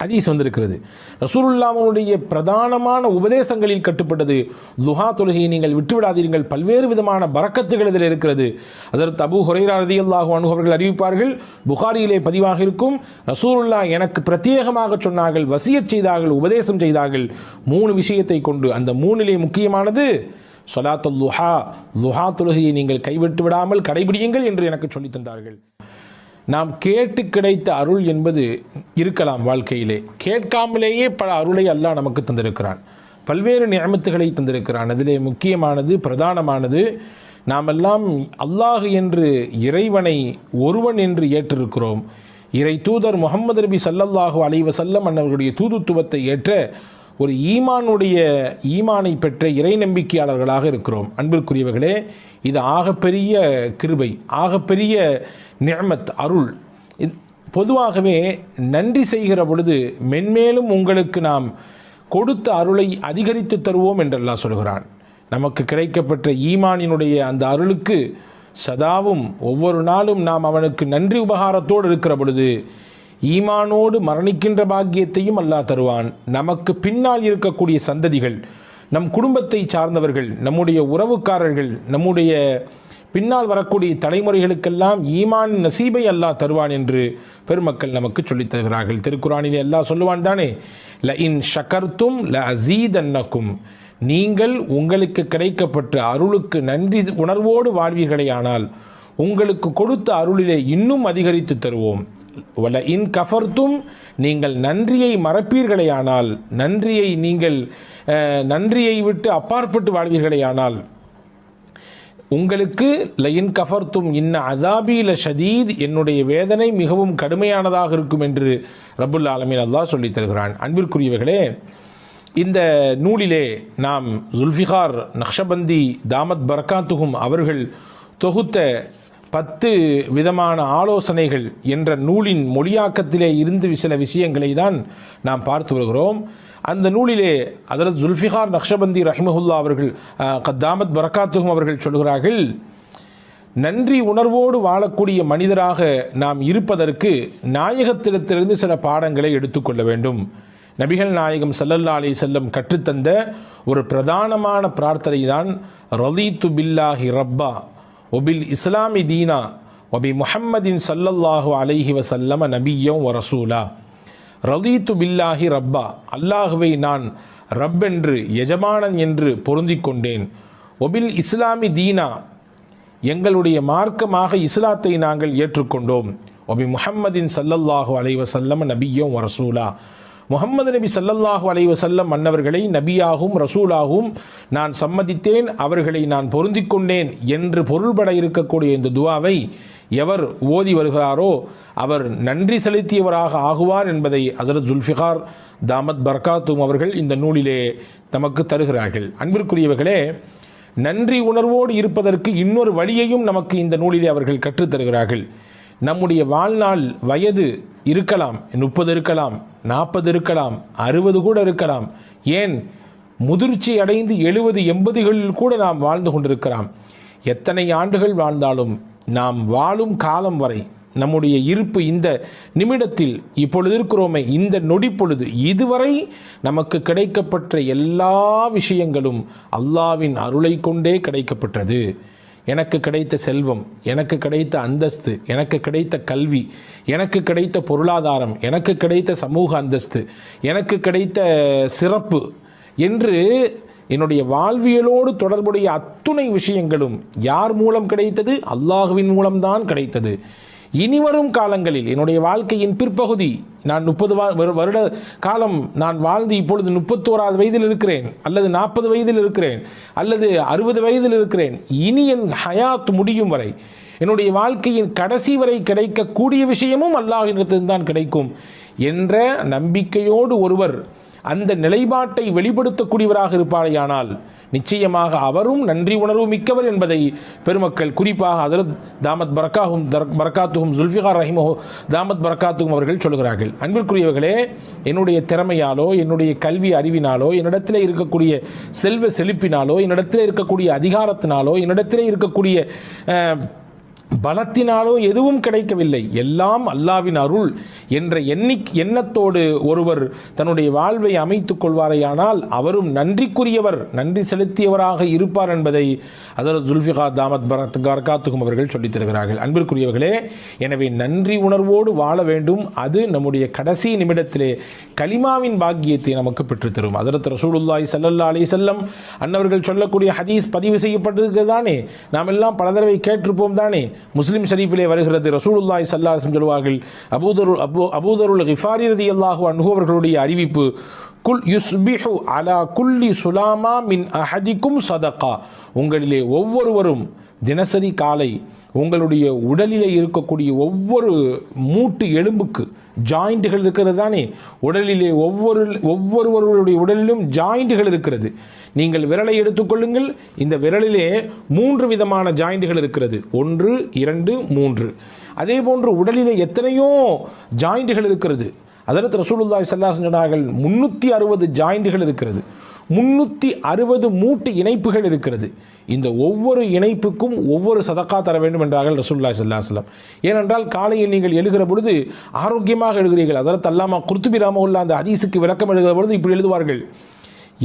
ஹதீஸ் வந்திருக்கிறது. ரசூலுல்லாஹ்வுடைய பிரதானமான உபதேசங்களில் கட்டுப்பட்டது துஹா தொழுகையை நீங்கள் விட்டுவிடாதீர்கள், பல்வேறு விதமான பரக்கத்துகள் இதில் இருக்கிறது. அதற்கு அபூ ஹுரைரா ரலியல்லாஹு அன்ஹு அவர்கள் அறிவிப்பார்கள், புகாரியிலே பதிவாக இருக்கும், ரசூலுல்லாஹ் எனக்கு பிரத்யேகமாக சொன்னார்கள், வசியத் செய்தார்கள், உபதேசம் செய்தார்கள் 3 விஷயத்தை கொண்டு. அந்த 3லே முக்கியமானது ஸலாத்துல் துஹா, துஹா தொழுகையை நீங்கள் கைவிட்டு விடாமல் கடைபிடியுங்கள் என்று எனக்கு சொல்லித் தந்தார்கள். நாம் கேட்டு கிடைத்த அருள் என்பது இருக்கலாம். வாழ்க்கையிலே கேட்காமலேயே பல அருளை அல்லாஹ் நமக்கு தந்திருக்கிறான், பல்வேறு நிஅமத்துகளை தந்திருக்கிறான். அதிலே முக்கியமானது, பிரதானமானது, நாமெல்லாம் அல்லாஹ் என்று இறைவனை ஒருவன் என்று ஏற்றிருக்கிறோம். இறை தூதர் முஹம்மது நபி ஸல்லல்லாஹு அலைஹி வஸல்லம் அவர்களுடைய தூதுத்துவத்தை ஏற்ற ஒரு ஈமானை பெற்ற இறை நம்பிக்கையாளர்களாக இருக்கிறோம். அன்பிற்குரியவர்களே, இது ஆகப்பெரிய கிருபை, ஆகப்பெரிய நிஅமத், அருள். பொதுவாகவே நன்றி செய்கிற பொழுது மென்மேலும் உங்களுக்கு நாம் கொடுத்த அருளை அதிகரித்து தருவோம் என்று அல்லாஹ் சொல்கிறான். நமக்கு கிடைக்கப்பெற்ற ஈமானினுடைய அந்த அருளுக்கு சதாவும் ஒவ்வொரு நாளும் நாம் அவனுக்கு நன்றி உபகாரத்தோடு இருக்கிற பொழுது ஈமானோடு மரணிக்கின்ற பாக்கியத்தையும் அல்லாஹ் தருவான். நமக்கு பின்னால் இருக்கக்கூடிய சந்ததிகள், நம் குடும்பத்தை சார்ந்தவர்கள், நம்முடைய உறவுக்காரர்கள், நம்முடைய பின்னால் வரக்கூடிய தலைமுறைகளுக்கெல்லாம் ஈமான் நசீபை அல்லாஹ் தருவான் என்று பெருமக்கள் நமக்கு சொல்லித் தருகிறார்கள். திருக்குரானிலே அல்லாஹ் சொல்லுவான் தானே, ல இன் ஷக்கர்த்தும் ல அஸீதன்னக்கும், நீங்கள் உங்களுக்கு கிடைக்கப்பட்ட அருளுக்கு நன்றி உணர்வோடு வாழ்வீர்களே ஆனால் உங்களுக்கு கொடுத்த அருளிலே இன்னும் அதிகரித்து தருவோம். வல இன் கஃபர்த்தும், நீங்கள் நன்றியை மறப்பீர்களே ஆனால், நன்றியை விட்டு அப்பாற்பட்டு வாழ்வீர்களே ஆனால் உங்களுக்கு லயின் கஃபர்த்தும் இன்ன அதாபி ல ஷதீத், என்னுடைய வேதனை மிகவும் கடுமையானதாக இருக்கும் என்று ரப்புல் ஆலமீன் அல்லாஹ் சொல்லித் தருகிறான். அன்பிற்குரியவர்களே, இந்த நூலிலே நாம் ஜுல்ஃபிகார் நக்ஷபந்தி தாமத் பரக்காத்துஹும் அவர்கள் தொகுத்த 10 விதமான ஆலோசனைகள் என்ற நூலின் மொழியாக்கத்திலே இருந்து சில விஷயங்களை தான் நாம் பார்த்து வருகிறோம். அந்த நூலிலே ஹஜ்ரத் ஜுல்ஃபிகார் நக்ஷபந்தி ரஹிமஹுல்லா அவர்கள் தாமத் பரக்காத்துஹும் அவர்கள் சொல்கிறார்கள், நன்றி உணர்வோடு வாழக்கூடிய மனிதராக நாம் இருப்பதற்கு நாயகத்திடத்திலிருந்து சில பாடங்களை எடுத்துக்கொள்ள வேண்டும். நபிகள் நாயகம் ஸல்லல்லாஹு அலைஹி வஸல்லம் கற்றுத்தந்த ஒரு பிரதானமான பிரார்த்தனை தான் ரதீத்து பில்லாஹி ரப்பா ஒபில் இஸ்லாமி தீனா ஒபி முஹம்மதின் ஸல்லல்லாஹு அலைஹி வஸல்லம் நபிய்யம் வ ரசூலா. ரதீத்து பில்லாஹி ரப்பா, அல்லாஹுவை நான் ரப் என்று, எஜமானன் என்று பொருந்திக் கொண்டேன். ஒபில் இஸ்லாமி தீனா, எங்களுடைய மார்க்கமாக இஸ்லாத்தை நாங்கள் ஏற்றுக்கொண்டோம். ஒபி முஹம்மதின் ஸல்லல்லாஹு அலைஹி வஸல்லம் நபிய்யம் வ ரசூலா, முஹம்மது நபி ஸல்லல்லாஹு அலைஹி வஸல்லம் மன்னவர்களை நபியாகவும் ரசூலாகவும் நான் சம்மதித்தேன், அவர்களை நான் பொருந்திக் கொண்டேன் என்று பொருள்பட இருக்கக்கூடிய இந்த துவாவை எவர் ஓதி வருகிறாரோ அவர் நன்றி செலுத்தியவராக ஆகுவார் என்பதை ஹஜ்ரத் ஜுல்ஃபிகார் தாமத் பரக்காத்தும் அவர்கள் இந்த நூலிலே நமக்கு தருகிறார்கள். அன்பிற்குரியவர்களே, நன்றி உணர்வோடு இருப்பதற்கு இன்னொரு வழியையும் நமக்கு இந்த நூலிலே அவர்கள் கற்றுத்தருகிறார்கள். நம்முடைய வாழ்நாள் வயது இருக்கலாம், 30 இருக்கலாம், 40 இருக்கலாம், 60 கூட இருக்கலாம், ஏன் முதிர்ச்சி அடைந்து 70, 80களில் கூட நாம் வாழ்ந்து கொண்டிருக்கலாம். எத்தனை ஆண்டுகள் வாழ்ந்தாலும் நாம் வாழும் காலம் வரை நம்முடைய இருப்பு இந்த நிமிடத்தில் இப்பொழுது இருக்கிறோமே, இந்த நொடி பொழுது இதுவரை நமக்கு கிடைக்கப்பட்ட எல்லா விஷயங்களும் அல்லாஹ்வின் அருளை கொண்டே கிடைக்கப்பட்டது. எனக்கு கிடைத்த செல்வம், எனக்கு கிடைத்த அந்தஸ்து, எனக்கு கிடைத்த கல்வி, எனக்கு கிடைத்த பொருளாதாரம், எனக்கு கிடைத்த சமூக அந்தஸ்து, எனக்கு கிடைத்த சிறப்பு என்று என்னுடைய வாழ்வியலோடு தொடர்புடைய அத்துணை விஷயங்களும் யார் மூலம் கிடைத்தது? அல்லாஹுவின் மூலம்தான் கிடைத்தது. இனிவரும் காலங்களில் என்னுடைய வாழ்க்கையின் பிற்பகுதி, நான் 30 வருட காலம் நான் வாழ்ந்து இப்பொழுது 31வது வயதில் இருக்கிறேன், அல்லது 40 வயதில் இருக்கிறேன், அல்லது 60 வயதில் இருக்கிறேன். இனி என் ஹயாத் முடியும் வரை, என்னுடைய வாழ்க்கையின் கடைசி வரை கிடைக்கக்கூடிய விஷயமும் அல்லாஹ்விடத்தில்தான் கிடைக்கும் என்ற நம்பிக்கையோடு ஒருவர் அந்த நிலைப்பாட்டை வெளிப்படுத்தக்கூடியவராக இருப்பாரேயானால் நிச்சயமாக அவரும் நன்றி உணர்வு மிக்கவர் என்பதை பெருமக்கள், குறிப்பாக ஹஜ்ரத் தாமத் பரக்காத்துஹும் ஜுல்ஃபிகார் ரஹிமஹு தாமத் பரக்காத்துஹும் அவர்கள் சொல்கிறார்கள். அன்பிற்குரியவர்களே, என்னுடைய திறமையாலோ, என்னுடைய கல்வி அறிவினாலோ, என்னிடத்தில் இருக்கக்கூடிய செல்வ செழிப்பினாலோ, என்னிடத்தில் இருக்கக்கூடிய அதிகாரத்தினாலோ, என்னிடத்தில் இருக்கக்கூடிய பலத்தினாலோ எதுவும் கிடைக்கவில்லை, எல்லாம் அல்லாவின் அருள் என்ற எண்ணத்தோடு ஒருவர் தன்னுடைய வாழ்வை அமைத்துக் கொள்வாரையானால் அவரும் நன்றிக்குரியவர், நன்றி செலுத்தியவராக இருப்பார் என்பதை ஹஸரத் ஜுல்ஃபிகார் தாமத் பரகாத்துஹும் அவர்கள் சொல்லித் தருகிறார்கள். அன்பிற்குரியவர்களே, எனவே நன்றி உணர்வோடு வாழ வேண்டும். அது நம்முடைய கடைசி நிமிடத்திலே கலிமாவின் பாக்கியத்தை நமக்கு பெற்றுத்தரும். ஹஸரத் ரசூலுல்லாஹி ஸல்லல்லாஹு அலைஹி வஸல்லம் அன்னவர்கள் சொல்லக்கூடிய ஹதீஸ் பதிவு செய்யப்பட்டிருக்கிறது தானே, நாம் எல்லாம் பல தடவை கேட்டிருப்போம் தானே. முஸ்லிம் ஷரீஃபிலே வருகிறது, ரசூலுல்லாஹி ஸல்லல்லாஹு அலைஹி வஸல்லம் சொல்வார்கள், அபூதருல் கிஃபாரி ரலியல்லாஹு அன்ஹு அவர்களுடைய அறிவிப்பு, குல் யுஸ்பிஹு அலா குல்லி சுலாமா மின் அஹதிக்கும் சதகா. உங்களிலே ஒவ்வொருவரும் தினசரி காலை உங்களுடைய உடலிலே இருக்கக்கூடிய ஒவ்வொரு மூட்டு எலும்புக்கு ஜாயிண்ட்டுகள் இருக்கிறது தானே, உடலிலே ஒவ்வொருவருடைய உடலிலும் ஜாயிண்ட்டுகள் இருக்கிறது. நீங்கள் விரலை எடுத்துக்கொள்ளுங்கள், இந்த விரலிலே 3 விதமான ஜாயிண்ட்டுகள் இருக்கிறது, 1 2 3. அதே போன்று உடலிலே எத்தனையோ ஜாயிண்ட்டுகள் இருக்கிறது. ஹஸரத் ரசூலுல்லாஹி ஸல்லல்லாஹு அலைஹி வஸல்லம் சொன்னார்கள் 360 ஜாயிண்ட்டுகள் இருக்கிறது, 360 மூட்டு இணைப்புகள் இருக்கிறது. இந்த ஒவ்வொரு இணைப்புக்கும் ஒவ்வொரு சதக்கா தர வேண்டும் என்றார்கள் ரசூலுல்லாஹி ஸல்லல்லாஹு அலைஹி வஸல்லம். ஏனென்றால் காலையில் நீங்கள் எழுகிற பொழுது ஆரோக்கியமாக எழுகிறீர்கள். ஹஸரத் அல்லாமா குர்துபி ரஹ்மத்துல்லாஹி அந்த ஹதீஸுக்கு விளக்கம் எழுதுகிற பொழுது இப்படி எழுதுவார்கள்,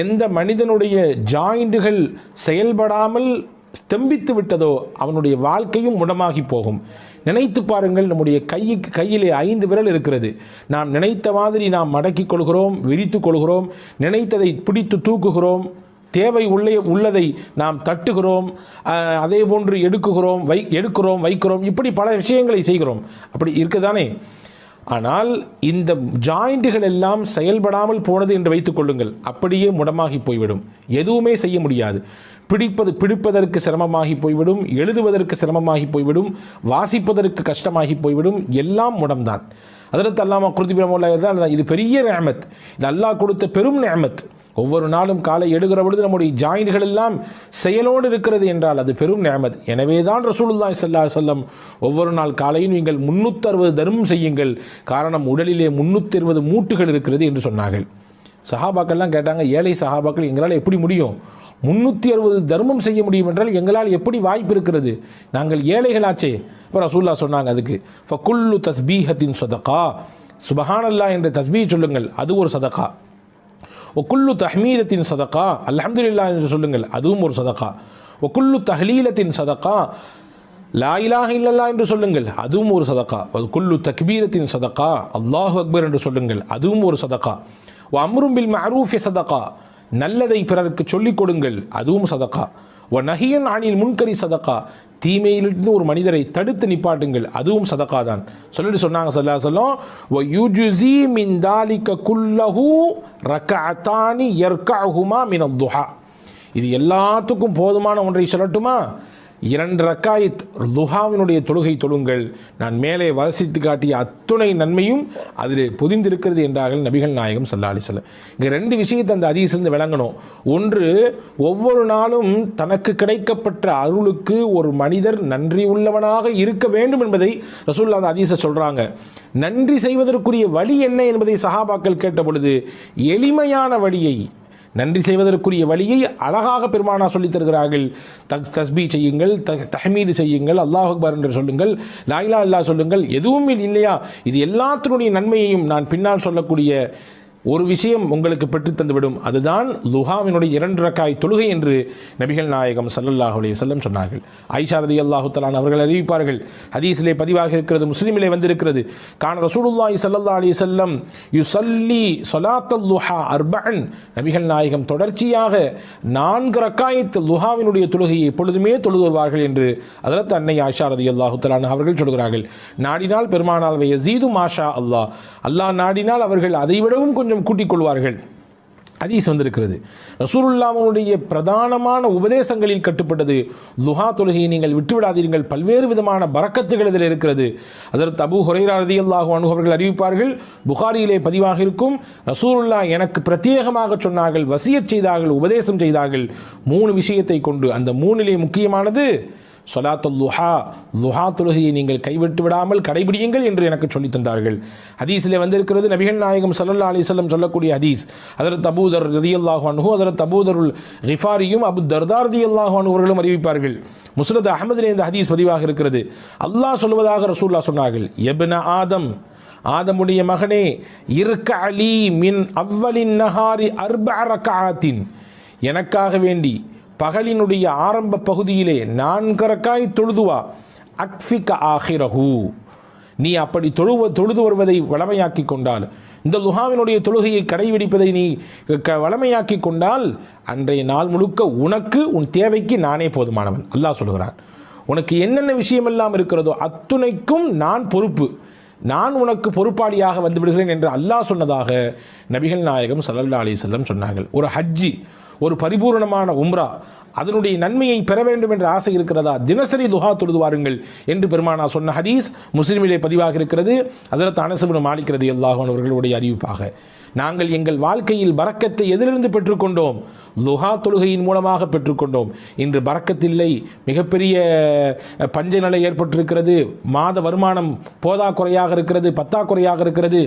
எந்த மனிதனுடைய ஜாயிண்டுகள் செயல்படாமல் ஸ்தம்பித்து விட்டதோ அவனுடைய வாழ்க்கையும் முடமாகி போகும். நினைத்து பாருங்கள், நம்முடைய கையிலே 5 விரல் இருக்கிறது. நாம் நினைத்த மாதிரி நாம் மடக்கிக் கொள்கிறோம், விரித்து கொள்கிறோம், நினைத்ததை பிடித்து தூக்குகிறோம், தேவை உள்ளதை நாம் தட்டுகிறோம், அதே போன்று எடுக்கிறோம் வைக்கிறோம், இப்படி பல விஷயங்களை செய்கிறோம். அப்படி இருக்குதானே. ஆனால் இந்த ஜாயிண்ட்டுகள் எல்லாம் செயல்படாமல் போனது என்று வைத்துக் கொள்ளுங்கள், அப்படியே முடமாகி போய்விடும், எதுவுமே செய்ய முடியாது. பிடிப்பதற்கு சிரமமாகி போய்விடும், எழுதுவதற்கு சிரமமாகி போய்விடும், வாசிப்பதற்கு கஷ்டமாகி போய்விடும், எல்லாம் முடம்தான். ஹஸரத் அல்லாமா குர்துபி ரஹ்மத்துல்லாஹி இது பெரிய நிஅமத், இது அல்லாஹ் கொடுத்த பெரும் நிஅமத். ஒவ்வொரு நாளும் காலை எடுக்கிற பொழுது நம்முடைய ஜாயின்கள் எல்லாம் செயலோடு இருக்கிறது என்றால் அது பெரும் நிஅமத். எனவே தான் ரசூலுல்லாஹி ஸல்லல்லாஹு அலைஹி வஸல்லம் ஒவ்வொரு நாள் காலையும் நீங்கள் 360 தர்மம் செய்யுங்கள், காரணம் உடலிலே 360 மூட்டுகள் இருக்கிறது என்று சொன்னார்கள். சஹாபாக்கள்லாம் கேட்டாங்க, ஏழை சஹாபாக்கள் எங்களால் எப்படி முடியும், 360 தர்மம் செய்ய முடியும் என்றால் எங்களால் எப்படி வாய்ப்பு இருக்கிறது, நாங்கள் ஏழைகளாச்சே. இப்போ ரசூலுல்லாஹ் சொன்னாங்க, அதுக்கு ஃபகுல்லு தஸ்பீஹத்தின் சதகா, சுபஹானல்லாஹ் என்ற தஸ்பீஹ் சொல்லுங்கள், அது ஒரு சதகா. ஒக்குல்லு தஹ்மீதத்தின் சதகா, அல்ஹம்துலில்லாஹ் என்று சொல்லுங்கள், அதுவும் ஒரு சதகா. ஒக்குல்லு தஹ்லீலத்தின் சதகா, லா இலாஹ இல்லல்லாஹ் என்று சொல்லுங்கள், அதுவும் ஒரு சதகா. ஒக்குல்லு தக்பீரத்தின் சதகா, அல்லாஹு அக்பர் என்று சொல்லுங்கள், அதுவும் ஒரு சதகா. அம்ரும் பில் மஅரூஃபி சதகா, நல்லதை பிறருக்கு சொல்லிக் கொடுங்கள், அதுவும் சதகா. நஹியன் அனில் முன்கரி சதகா, தீமையிலிருந்து ஒரு மனிதரை தடுத்து நிப்பாட்டுங்கள், அதுவும் சதகா தான். சொல்லிட்டு சொன்னாங்க ஸல்லல்லாஹு அலைஹி வஸல்லம், வயுஜ்ஸி மின் தாலிக குல்லஹு ரக்அத்தானி யர்கஉஹுமா மின் அத்-துஹா. இது எல்லாத்துக்கும் போதுமான ஒன்றை சொல்லட்டுமா, 2 ரக்காயத் துஹாவினுடைய தொழுகை தொழுங்கள், நான் மேலே வசித்து காட்டிய அத்துணை நன்மையும் அதில் பொதிந்திருக்கிறது என்றார்கள் நபிகள் நாயகம் ஸல்லல்லாஹு அலைஹி வஸல்லம். இங்கே 2 விஷயத்தை அந்த ஹதீஸிலிருந்து விளங்கணும். ஒன்று, ஒவ்வொரு நாளும் தனக்கு கிடைக்கப்பட்ட அருளுக்கு ஒரு மனிதர் நன்றி உள்ளவனாக இருக்க வேண்டும் என்பதை ரசூலுல்லாஹ் அந்த ஹதீஸை சொல்கிறாங்க. நன்றி செய்வதற்குரிய வழி என்ன என்பதை சஹாபாக்கள் கேட்ட பொழுது எளிமையான வழியை, நன்றி செய்வதற்குரிய வழியை அழகாக பெருமானா சொல்லித் தருகிறார்கள். தஸ்பீ செய்யுங்கள், தஹ்மீது செய்யுங்கள், அல்லாஹ் அக்பர் என்று சொல்லுங்கள், லா இலாஹ இல்லல்லாஹ் சொல்லுங்கள், எதுவும் இல்லையா, இது எல்லாத்தினுடைய நன்மையையும் நான் பின்னால் சொல்லக்கூடிய ஒரு விஷயம் உங்களுக்கு பெற்று தந்துவிடும், அதுதான் லுஹாவினுடைய 2 ரக்காய் தொழுகை என்று நபிகள் நாயகம் ஸல்லல்லாஹு அலைஹி வஸல்லம் சொன்னார்கள். ஆயிஷா ரலியல்லாஹு தஆலா அவர்கள் அறிவிப்பார்கள், ஹதீஸிலே பதிவாக இருக்கிறது, முஸ்லிமிலே வந்திருக்கிறது, கான ரசூலுல்லாஹி ஸல்லல்லாஹு அலைஹி வஸல்லம் யுஸல்லி ஸலாத்தல் லுஹா அர்பஅன், நபிகள் நாயகம் தொடர்ச்சியாக 4 ரக்காயத் லுஹாவினுடைய தொழுகையை எப்பொழுதுமே தொழுது வருவார்கள் என்று ஹஜ்ரத் அன்னை ஆயிஷா ரலியல்லாஹு தஆலா அவர்கள் சொல்கிறார்கள். நாடினால் பெருமானால் யஸீது மாஷா அல்லாஹ், அல்லாஹ் நாடினால் அவர்கள் அதைவிடவும் கொஞ்சம் கூட்டிக் கொள்வார்கள். ஹதீஸ் வந்திருக்கிறது. ரசூலுல்லாஹ்வுடைய பிரதானமான உபதேசங்களில் கட்டுப்பட்டது லுஹா தொழுகையை நீங்கள் விட்டுவிடாதீர்கள், பல்வேறு விதமான பரக்கத்துகள் இதில் இருக்கிறது. ஹஜ்ரத் அபூ ஹுரைரா ரலியல்லாஹு அன்ஹு அவர்கள் அறிவிப்பார்கள், புகாரியிலே பதிவாக இருக்கும், ரசூலுல்லாஹ் எனக்கு பிரத்யேகமாக சொன்னார்கள், வசியத் செய்தார்கள், உபதேசம் செய்தார்கள் 3 விஷயத்தை கொண்டு. அந்த 3லே முக்கியமானது சொலாத்துல் லுஹா, லுஹா தொழுகையை நீங்கள் கைவிட்டு விடாமல் கடைபிடியுங்கள் என்று எனக்கு சொல்லித் தந்தார்கள். ஹதீஸிலே வந்திருக்கிறது, நபிகள் நாயகம் ஸல்லல்லாஹு அலைஹி வஸல்லம் சொல்லக்கூடிய ஹதீஸ். ஹஜ்ரத் அபூதர் ரலியல்லாஹு அன்ஹு, ஹஜ்ரத் அபூதருல் கிஃபாரியும் அபு தர்தா ரலியல்லாஹு அன்ஹு அவர்களும் அறிவிப்பார்கள். முஸ்னத் அஹ்மதிலே இந்த ஹதீஸ் பதிவாக இருக்கிறது. அல்லாஹ் சொல்வதாக ரசூலுல்லாஹ் சொன்னார்கள், யப்ன ஆதம், ஆதமுடைய மகனே, இர்க அலி மின் அவ்வலின் நஹாரி அர்பஅ ரக்அத்தின், எனக்காக வேண்டி பகலினுடைய ஆரம்ப பகுதியிலே 4 ரக்காய் தொழுதுவா, அக்ஃபிக ஆஹிரஹு, நீ அப்படி தொழுது வருவதை வளமையாக்கி கொண்டால், இந்த லுஹாவினுடைய தொழுகையை கடைபிடிப்பதை நீ வளமையாக்கி கொண்டால், அன்றைய நாள் முழுக்க உனக்கு உன் தேவைக்கு நானே போதுமானவன். அல்லாஹ் சொல்கிறான், உனக்கு என்னென்ன விஷயமெல்லாம் இருக்கிறதோ அத்துணைக்கும் நான் பொறுப்பு, நான் உனக்கு பொறுப்பாளியாக வந்து விடுகிறேன் என்று அல்லாஹ் சொன்னதாக நபிகள் நாயகம் ஸல்லல்லாஹு அலைஹி வஸல்லம் சொன்னார்கள். ஒரு ஹஜ்ஜி, ஒரு பரிபூர்ணமான உம்ரா, அதனுடைய நன்மையை பெற வேண்டும் என்ற ஆசை இருக்கிறதா, தினசரி துஹா தொழுது வாருங்கள் என்று பெருமானா சொன்ன ஹதீஸ் முஸ்லிமிலே பதிவாக இருக்கிறது. ஹஜ்ரத் அனஸ் இப்னு மாலிக் ரலியல்லாஹு அன்ஹு அவர்களுடைய அறிவிப்பாக, நாங்கள் எங்கள் வாழ்க்கையில் பரக்கத்தை எதிலிருந்து பெற்றுக்கொண்டோம்? லுஹா தொழுகையின் மூலமாக பெற்றுக்கொண்டோம். இன்று பரக்கத்தில்லை, மிகப்பெரிய பஞ்ச நிலை ஏற்பட்டிருக்கிறது, மாத வருமானம் போதாக்குறையாக இருக்கிறது, பத்தாக்குறையாக இருக்கிறது,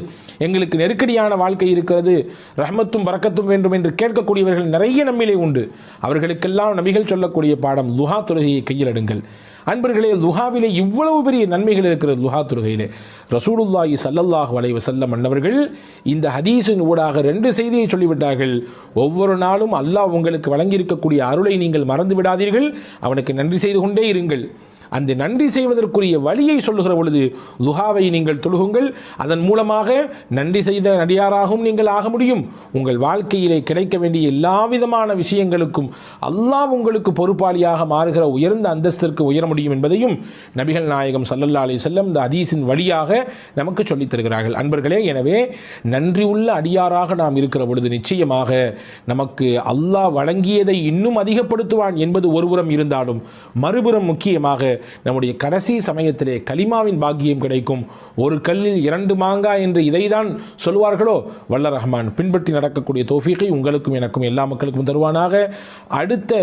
எங்களுக்கு நெருக்கடியான வாழ்க்கை இருக்கிறது, ரஹ்மத்தும் பரக்கத்தும் வேண்டும் என்று கேட்கக்கூடியவர்கள் நிறைய நம்மிலே உண்டு. அவர்களுக்கெல்லாம் நபிகள் சொல்லக்கூடிய பாடம், லுஹா தொழுகையை கையில் எடுங்கள். அன்பர்களே, லுஹாவிலே இவ்வளவு பெரிய நன்மைகள் இருக்கிறது. லுஹா தொழுகையிலே ரசூலுல்லாஹி ஸல்லல்லாஹு அலைஹி வஸல்லம் அன்னவர்கள் இந்த ஹதீஸின் ஊடாக 2 செய்தியை சொல்லிவிட்டார்கள். ஒவ்வொரு நாளும் அல்லாஹ் உங்களுக்கு வழங்கியிருக்கக்கூடிய அருளை நீங்கள் மறந்து விடாதீர்கள், அவனுக்கு நன்றி செய்து கொண்டே இருங்கள். அந்த நன்றி செய்வதற்குரிய வழியை சொல்லுகிற பொழுது லுஹாவை நீங்கள் தொழுகுங்கள். அதன் மூலமாக நன்றி செய்த நடிகாராகவும் நீங்கள் ஆக முடியும். உங்கள் வாழ்க்கையிலே கிடைக்க வேண்டிய எல்லா விதமான விஷயங்களுக்கும் அல்லாஹ் உங்களுக்கு பொறுப்பாளியாக மாறுகிற உயர்ந்த அந்தஸ்திற்கு உயர முடியும் என்பதையும் நபிகள் நாயகம் ஸல்லல்லாஹு அலைஹி வஸல்லம் இந்த ஹதீஸின் வழியாக நமக்கு சொல்லித் தருகிறார்கள். அன்பர்களே, எனவே நன்றி உள்ள அடியாராக நாம் இருக்கிற பொழுது நிச்சயமாக நமக்கு அல்லாஹ் வழங்கியதை இன்னும் அதிகப்படுத்துவான் என்பது ஒருபுறம் இருந்தாலும், மறுபுறம் முக்கியமாக நம்முடைய கடைசி சமயத்திலே கலிமாவின் பாக்கியம் கிடைக்கும். ஒரு கல்லில் 2 மாங்காய் என்று இதைதான் சொல்வார்களோ, வல்ல ரஹ்மான் பின்பற்றி நடக்கக்கூடிய தௌஃபீகை உங்களுக்கும் எனக்கும் எல்லா மக்களுக்கும் தருவானாக. அடுத்த